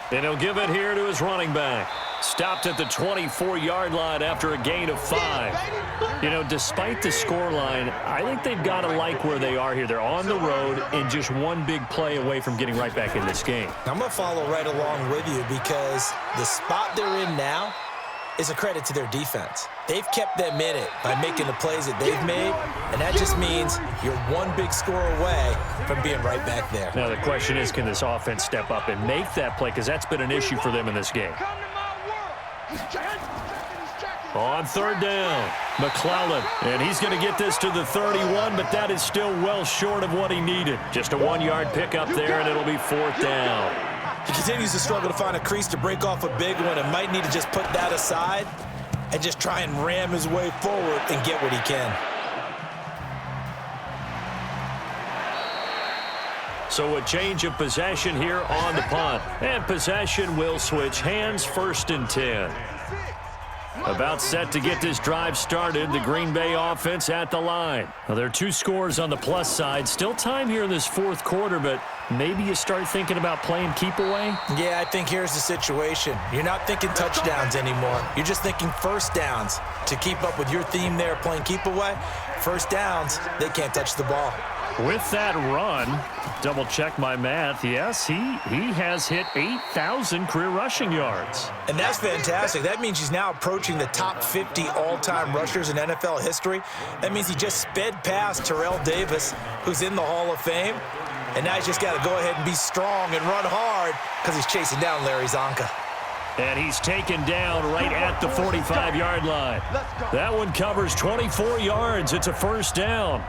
And he'll give it here to his running back. Stopped at the 24-yard line after a gain of 5. You know, despite the scoreline, I think they've got to like where they are here. They're on the road and just one big play away from getting right back in this game. I'm going to follow right along with you, because the spot they're in now is a credit to their defense. They've kept them in it by making the plays that they've made, and that just means you're one big score away from being right back there. Now the question is, can this offense step up and make that play? Because that's been an issue for them in this game. On third down, McClellan, and he's going to get this to the 31, but that is still well short of what he needed. Just a 1-yard pickup there, and it'll be fourth down. He continues to struggle to find a crease to break off a big one and might need to just put that aside and just try and ram his way forward and get what he can. So a change of possession here on the punt. And possession will switch hands, 1st and 10. About set to get this drive started, the Green Bay offense at the line. Now, there are 2 scores on the plus side. Still time here in this 4th quarter, but maybe you start thinking about playing keep away? Yeah, I think here's the situation. You're not thinking touchdowns anymore. You're just thinking first downs. To keep up with your theme there, playing keep away, first downs, they can't touch the ball. With that run, double check my math, yes, he has hit 8,000 career rushing yards. And that's fantastic. That means he's now approaching the top 50 all-time rushers in NFL history. That means he just sped past Terrell Davis, who's in the Hall of Fame. And now he's just got to go ahead and be strong and run hard because he's chasing down Larry Zonka. And he's taken down right at the 45-yard line. That one covers 24 yards. It's a first down.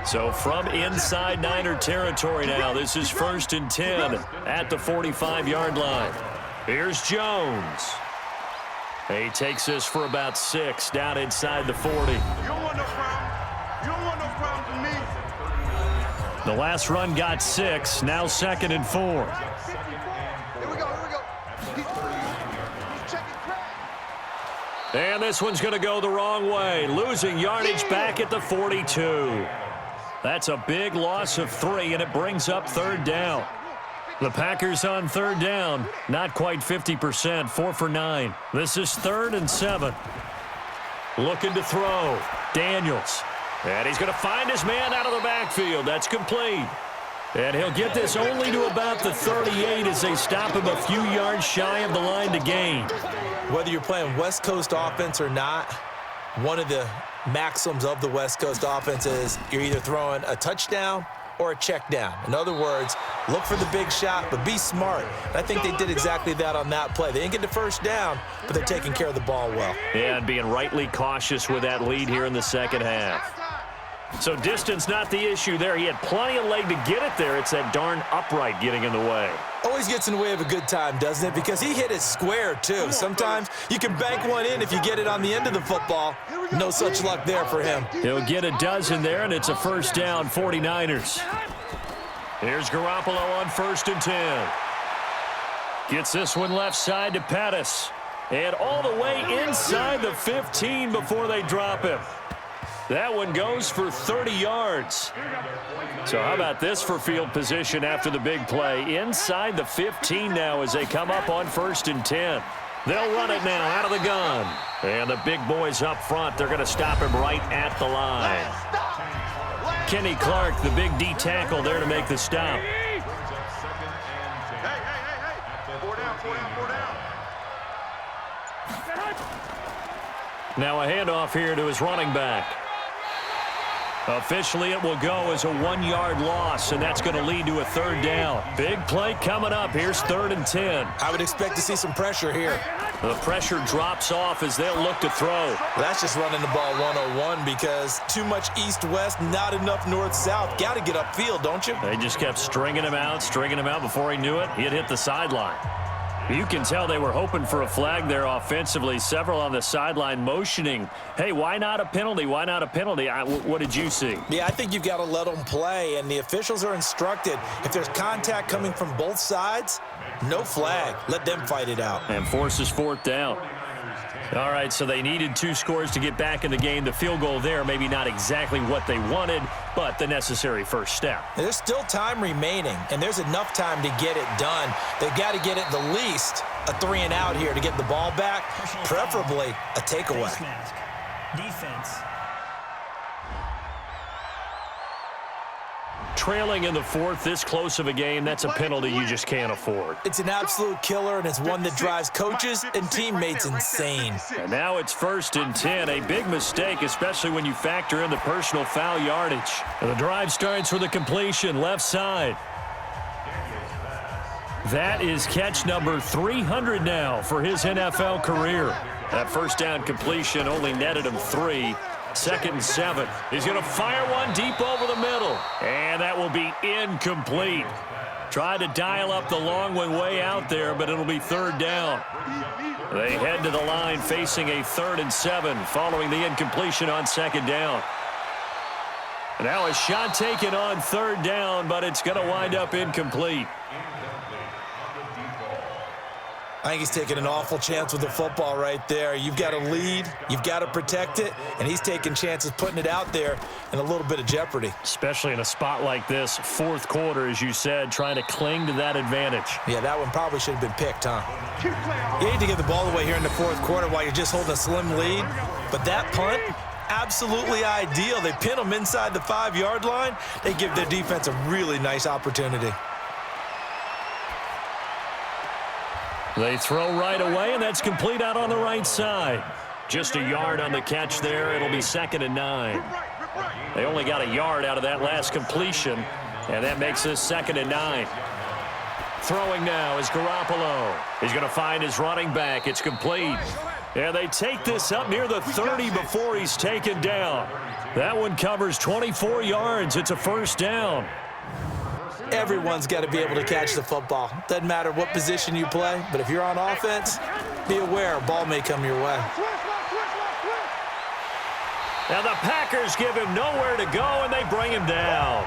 So from inside Niner territory now, this is 1st and 10 at the 45-yard line. Here's Jones. He takes this for about 6 down inside the 40. You don't want no problem. You don't want no problem from me. The last run got 6, now 2nd and 4. Here we go. He's checking crack. And this one's going to go the wrong way, losing yardage back at the 42. That's a big loss of 3, and it brings up 3rd down. The Packers on 3rd down, not quite 50%, 4 for 9. This is 3rd and 7. Looking to throw, Daniels. And he's going to find his man out of the backfield. That's complete. And he'll get this only to about the 38 as they stop him a few yards shy of the line to gain. Whether you're playing West Coast offense or not, one of the maxims of the West Coast offense is you're either throwing a touchdown or a check down. In other words, look for the big shot, but be smart. And I think they did exactly that on that play. They didn't get the first down, but they're taking care of the ball well. Yeah, and being rightly cautious with that lead here in the second half. So distance not the issue there. He had plenty of leg to get it there. It's that darn upright getting in the way. Always gets in the way of a good time, doesn't it? Because he hit it square, too. Sometimes you can bank one in if you get it on the end of the football. No such luck there for him. He'll get a dozen there, and it's a first down, 49ers. Here's Garoppolo on 1st and 10. Gets this one left side to Pettis. And all the way inside the 15 before they drop him. That one goes for 30 yards. So how about this for field position after the big play? Inside the 15 now as they come up on 1st and 10. They'll run it now out of the gun. And the big boys up front, they're going to stop him right at the line. Kenny Clark, the big D tackle there to make the stop. Hey. 4 down. Now a handoff here to his running back. Officially, it will go as a 1-yard loss, and that's going to lead to a 3rd down. Big play coming up. Here's 3rd and 10. I would expect to see some pressure here. The pressure drops off as they'll look to throw. Well, that's just running the ball 101 because too much east-west, not enough north-south. Got to get upfield, don't you? They just kept stringing him out before he knew it. He'd hit the sideline. You can tell they were hoping for a flag there offensively. Several on the sideline motioning, hey, why not a penalty? Why not a penalty? What did you see? Yeah, I think you've got to let them play, and the officials are instructed. If there's contact coming from both sides, no flag. Let them fight it out. And forces 4th down. All right, so they needed 2 scores to get back in the game. The field goal there, maybe not exactly what they wanted, but the necessary first step. There's still time remaining, and there's enough time to get it done. They've got to get at the least a 3-and-out here to get the ball back, preferably a takeaway. Defense. Trailing in the 4th, this close of a game, that's a penalty you just can't afford. It's an absolute killer, and it's one that drives coaches and teammates insane. And now it's 1st and 10, a big mistake, especially when you factor in the personal foul yardage. And the drive starts with a completion, left side. That is catch number 300 now for his NFL career. That first down completion only netted him 3. 2nd and 7. He's going to fire one deep over the middle. And that will be incomplete. Tried to dial up the long one way out there, but it'll be 3rd down. They head to the line facing a 3rd and 7 following the incompletion on 2nd down. Now a shot taken on 3rd down, but it's going to wind up incomplete. I think he's taking an awful chance with the football right there. You've got to lead, you've got to protect it, and he's taking chances putting it out there in a little bit of jeopardy. Especially in a spot like this, 4th quarter, as you said, trying to cling to that advantage. Yeah, that one probably should have been picked, huh? You need to get the ball away here in the 4th quarter while you're just holding a slim lead. But that punt, absolutely ideal. They pin them inside the 5-yard line. They give their defense a really nice opportunity. They throw right away, and that's complete out on the right side. Just a yard on the catch there. It'll be 2nd and 9. They only got a yard out of that last completion, and that makes this 2nd and 9. Throwing now is Garoppolo. He's going to find his running back. It's complete. And they take this up near the 30 before he's taken down. That one covers 24 yards. It's a 1st down. Everyone's got to be able to catch the football. Doesn't matter what position you play, but if you're on offense, be aware a ball may come your way. Now the Packers give him nowhere to go, and they bring him down.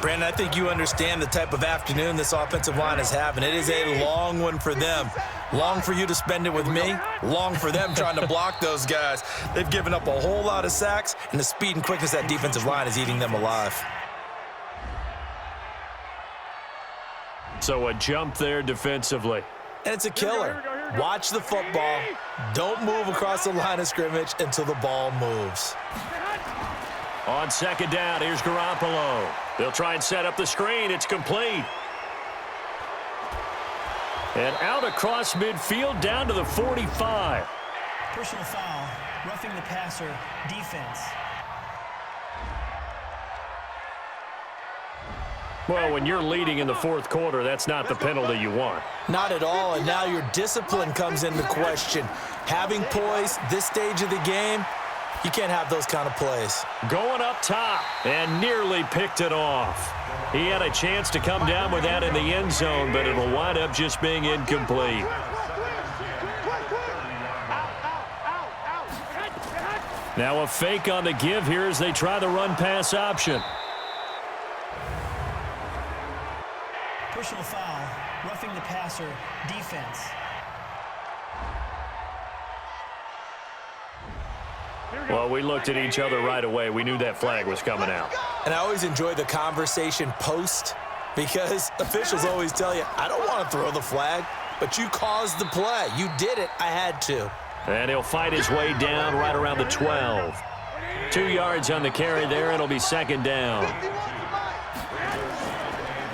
Brandon, I think you understand the type of afternoon this offensive line is having. It is a long one for them. Long for you to spend it with me. Long for them trying to block those guys. They've given up a whole lot of sacks, and the speed and quickness of that defensive line is eating them alive. So a jump there defensively. And it's a killer. Watch the football. Don't move across the line of scrimmage until the ball moves. On 2nd down, here's Garoppolo. They'll try and set up the screen. It's complete. And out across midfield down to the 45. Personal foul, roughing the passer, defense. Well, when you're leading in the 4th quarter, that's not the penalty you want. Not at all, and now your discipline comes into question. Having poise this stage of the game, you can't have those kind of plays. Going up top and nearly picked it off. He had a chance to come down with that in the end zone, but it'll wind up just being incomplete. Now a fake on the give here as they try the run-pass option. Personal foul, roughing the passer, defense. Well, we looked at each other right away. We knew that flag was coming out. And I always enjoy the conversation post because officials always tell you, I don't want to throw the flag, but you caused the play. You did it. I had to. And he'll fight his way down right around the 12. 2 yards on the carry there. It'll be 2nd down.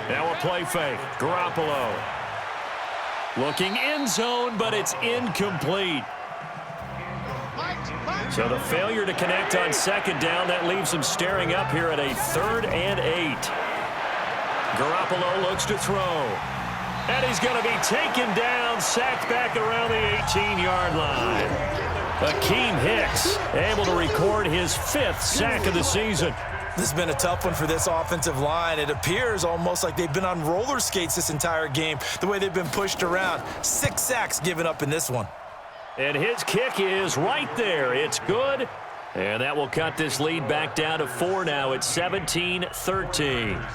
Now a play fake. Garoppolo. Looking end zone, but it's incomplete. So the failure to connect on 2nd down, that leaves him staring up here at a 3rd and 8. Garoppolo looks to throw. And he's going to be taken down, sacked back around the 18-yard line. Akeem Hicks able to record his 5th sack of the season. This has been a tough one for this offensive line. It appears almost like they've been on roller skates this entire game, the way they've been pushed around. 6 sacks given up in this one. And his kick is right there. It's good. And that will cut this lead back down to 4 now. It's 17-13.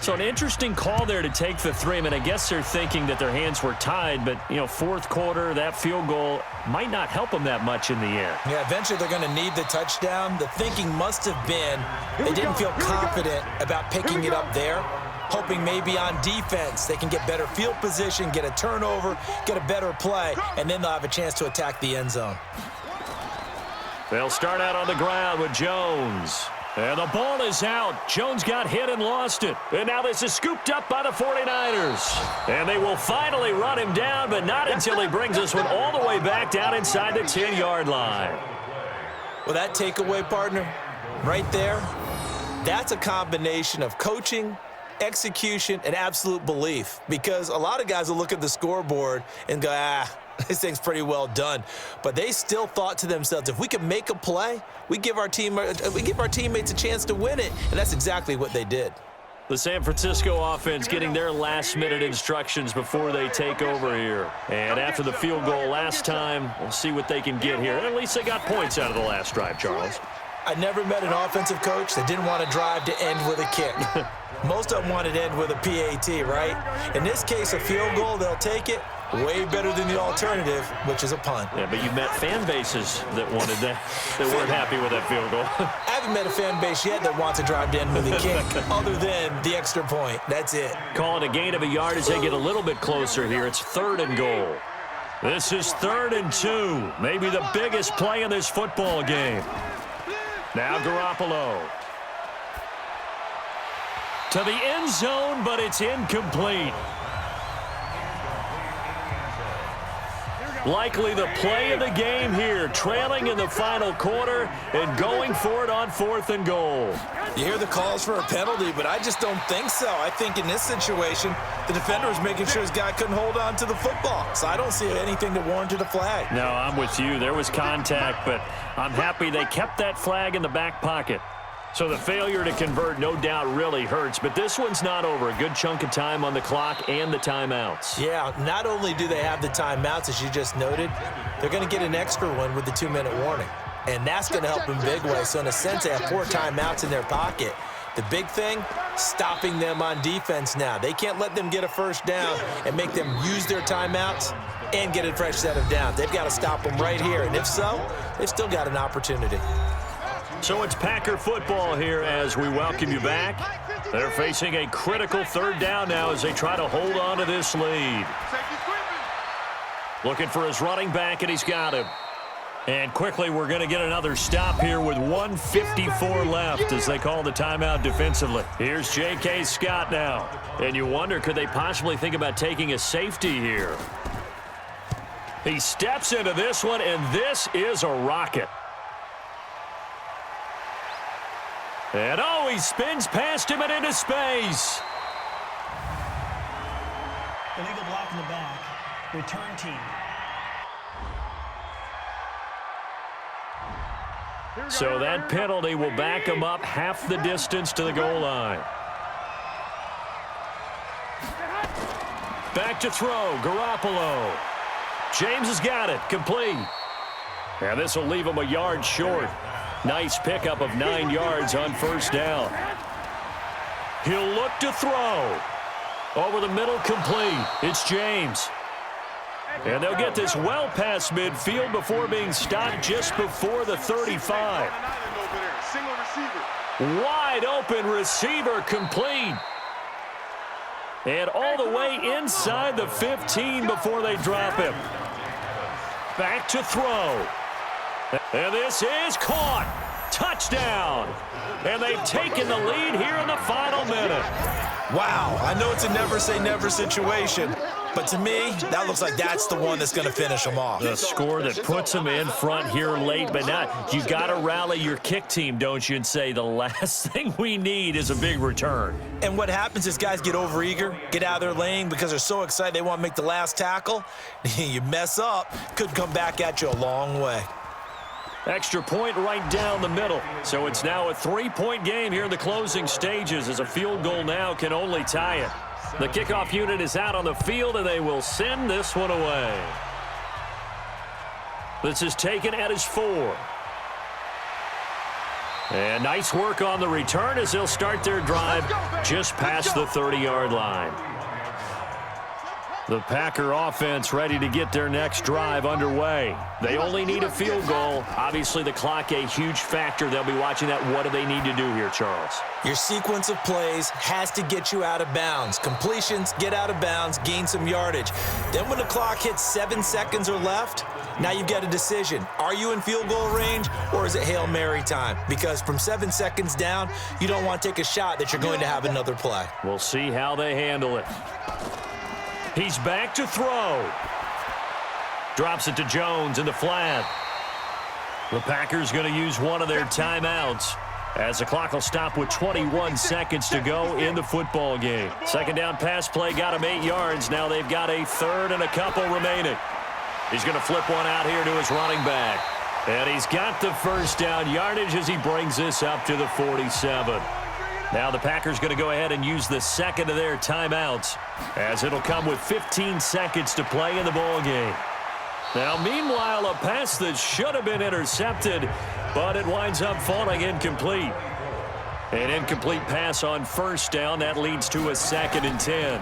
So an interesting call there to take the 3. I mean, I guess they're thinking that their hands were tied, but, 4th quarter, that field goal might not help them that much in the end. Yeah, eventually they're going to need the touchdown. The thinking must have been they didn't feel confident about picking it up there, hoping maybe on defense they can get better field position, get a turnover, get a better play, and then they'll have a chance to attack the end zone. They'll start out on the ground with Jones. And the ball is out. Jones got hit and lost it. And now this is scooped up by the 49ers. And they will finally run him down, but not until he brings this one all the way back down inside the 10-yard line. Well, that takeaway, partner, right there, that's a combination of coaching execution, and absolute belief, because a lot of guys will look at the scoreboard and go, this thing's pretty well done. But they still thought to themselves, if we can make a play, we give our teammates a chance to win it. And that's exactly what they did. The San Francisco offense getting their last-minute instructions before they take over here. And after the field goal last time, we'll see what they can get here. At least they got points out of the last drive, Charles. I never met an offensive coach that didn't want to drive to end with a kick. Most of them wanted to end with a PAT, right? In this case, a field goal, they'll take it. Way better than the alternative, which is a punt. Yeah, but you met fan bases that wanted that weren't happy with that field goal. I haven't met a fan base yet that wants to drive to end with a kick, other than the extra point. That's it. Calling a gain of a yard as they get a little bit closer here. It's 3rd and goal. This is 3rd and 2. Maybe the biggest play in this football game. Now Garoppolo. To the end zone, but it's incomplete. Likely the play of the game here, trailing in the final quarter and going for it on 4th and goal. You hear the calls for a penalty, but I just don't think so. I think in this situation, the defender was making sure his guy couldn't hold on to the football. So I don't see anything that warranted a flag. No, I'm with you. There was contact, but I'm happy they kept that flag in the back pocket. So the failure to convert no doubt really hurts, but this one's not over. A good chunk of time on the clock and the timeouts. Yeah, not only do they have the timeouts, as you just noted, they're going to get an extra one with the 2-minute warning. And that's going to help in big way. So in a sense, they have 4 timeouts in their pocket. The big thing, stopping them on defense now. They can't let them get a first down and make them use their timeouts and get a fresh set of downs. They've got to stop them right here. And if so, they've still got an opportunity. So it's Packer football here as we welcome you back. They're facing a critical 3rd down now as they try to hold on to this lead. Looking for his running back, and he's got him. And quickly, we're going to get another stop here with 1:54 left as they call the timeout defensively. Here's J.K. Scott now. And you wonder, could they possibly think about taking a safety here? He steps into this one, and this is a rocket. And he spins past him and into space. Illegal block in the back. Return team. So that penalty will back him up half the distance to the goal line. Back to throw, Garoppolo. James has got it, complete. And this will leave him a yard short. Nice pickup of 9 yards on 1st down. He'll look to throw. Over the middle, complete. It's James. And they'll get this well past midfield before being stopped just before the 35. Wide open receiver, complete. And all the way inside the 15 before they drop him. Back to throw. And this is caught. Touchdown. And they've taken the lead here in the final minute. Wow, I know it's a never-say-never situation, but to me, that looks like that's the one that's going to finish them off. The score that puts them in front here late, but not. You got to rally your kick team, don't you, and say the last thing we need is a big return. And what happens is guys get overeager, get out of their lane because they're so excited they want to make the last tackle. You mess up, could come back at you a long way. Extra point right down the middle. So it's now a 3-point game here in the closing stages as a field goal now can only tie it. The kickoff unit is out on the field, and they will send this one away. This is taken at his 4. And nice work on the return as they'll start their drive just past the 30-yard line. The Packer offense ready to get their next drive underway. They only need a field goal. Obviously, the clock a huge factor. They'll be watching that. What do they need to do here, Charles? Your sequence of plays has to get you out of bounds. Completions, get out of bounds, gain some yardage. Then when the clock hits 7 seconds or left, now you've got a decision. Are you in field goal range, or is it Hail Mary time? Because from 7 seconds down, you don't want to take a shot that you're going to have another play. We'll see how they handle it. He's back to throw. Drops it to Jones in the flat. The Packers going to use one of their timeouts. as the clock will stop with 21 seconds to go in the football game. Second down pass play got him 8 yards. Now they've got a third and a couple remaining. He's going to flip one out here to his running back. And he's got the first down yardage as he brings this up to the 47. Now the Packers going to go ahead and use the second of their timeouts, as it'll come with 15 seconds to play in the ball game. Now, meanwhile, a pass that should have been intercepted, but it winds up falling incomplete. An incomplete pass on first down. That leads to a 2nd and 10.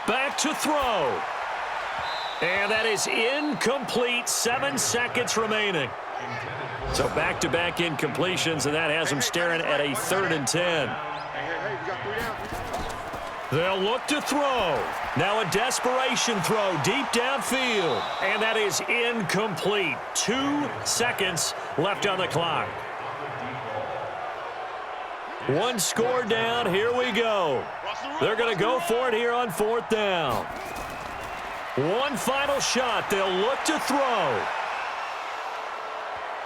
Back to throw. And that is incomplete. 7 seconds remaining. So back-to-back incompletions, and that has them staring at a 3rd and 10. They'll look to throw. Now a desperation throw deep downfield. And that is incomplete. 2 seconds left on the clock. 1 score down. Here we go. They're going to go for it here on 4th down. 1 final shot. They'll look to throw.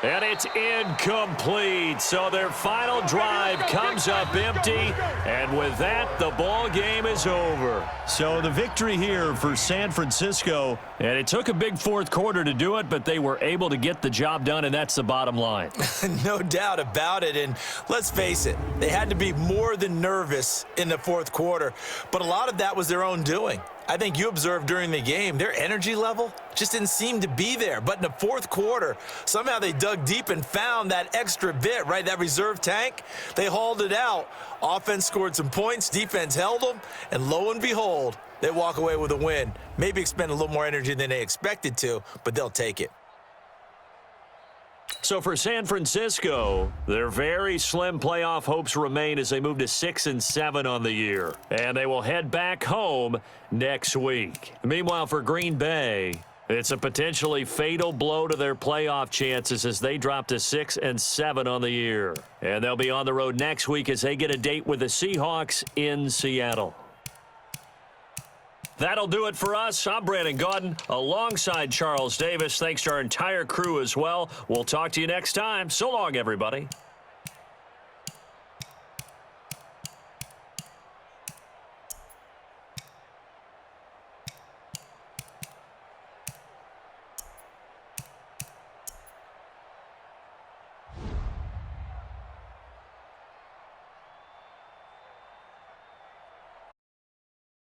And it's incomplete. So their final drive comes up empty. And with that, the ball game is over. So the victory here for San Francisco. And it took a big 4th quarter to do it, but they were able to get the job done, and that's the bottom line. No doubt about it. And let's face it, they had to be more than nervous in the 4th quarter. But a lot of that was their own doing. I think you observed during the game, their energy level just didn't seem to be there. But in the 4th quarter, somehow they dug deep and found that extra bit, right, that reserve tank. They hauled it out. Offense scored some points. Defense held them. And lo and behold, they walk away with a win. Maybe expend a little more energy than they expected to, but they'll take it. So for San Francisco, their very slim playoff hopes remain as they move to 6-7 on the year. And they will head back home next week. Meanwhile, for Green Bay, it's a potentially fatal blow to their playoff chances as they drop to 6-7 on the year. And they'll be on the road next week as they get a date with the Seahawks in Seattle. That'll do it for us. I'm Brandon Gaudin alongside Charles Davis. Thanks to our entire crew as well. We'll talk to you next time. So long, everybody.